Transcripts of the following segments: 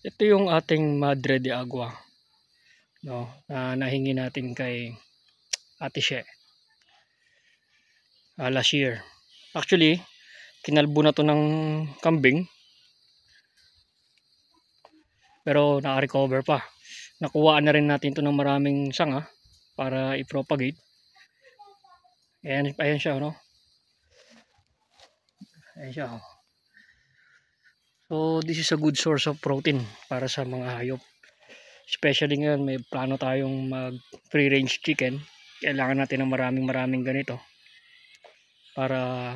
Ito yung ating Madre de Agua, no, na nahingi natin kay Ate She last year. Actually, kinalbo na to ng kambing, pero naka-recover pa. Nakuhaan na rin natin to ng maraming sanga para i-propagate. Ayan siya, no? Ayan siya. So, this is a good source of protein para sa mga hayop. Especially ngayon, may plano tayong mag free range chicken. Kailangan natin ng maraming ganito para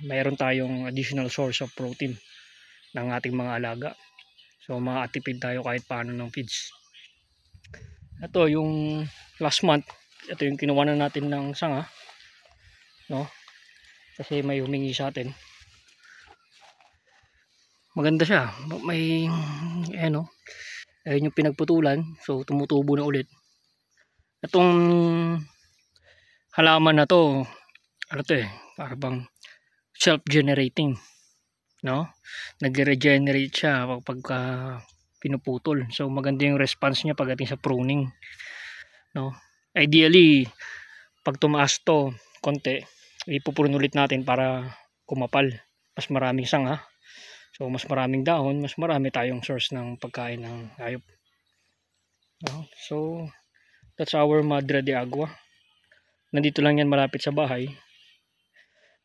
mayroon tayong additional source of protein ng ating mga alaga. So makatipid tayo kahit paano ng feeds. Ito yung last month, ito yung kinuha na natin ng sanga, no? Kasi may humingi sa atin. Maganda siya, may no, ayun yung pinagputulan, so tumutubo na ulit. Itong halaman na to, ano to para bang self-generating, no? Nagre-regenerate siya kapag pinuputol. So maganda yung response niya pagdating sa pruning, no? Ideally, pag tumaas to konti, ipupuron ulit natin para kumapal. Mas maraming sanga. So mas maraming dahon, mas marami tayong source ng pagkain ng hayop. No? So that's our Madre de Agua. Nandito lang yan malapit sa bahay.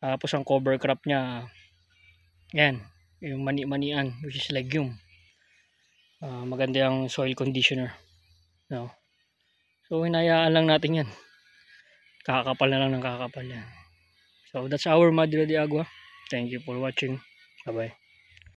Tapos ang cover crop niya, yan, yung mani-manian, which is legume. Maganda yung soil conditioner, no? So hinayaan lang natin yan, kakapal na lang ng kakapal yan. So that's our Madre de Agua. Thank you for watching. Bye bye.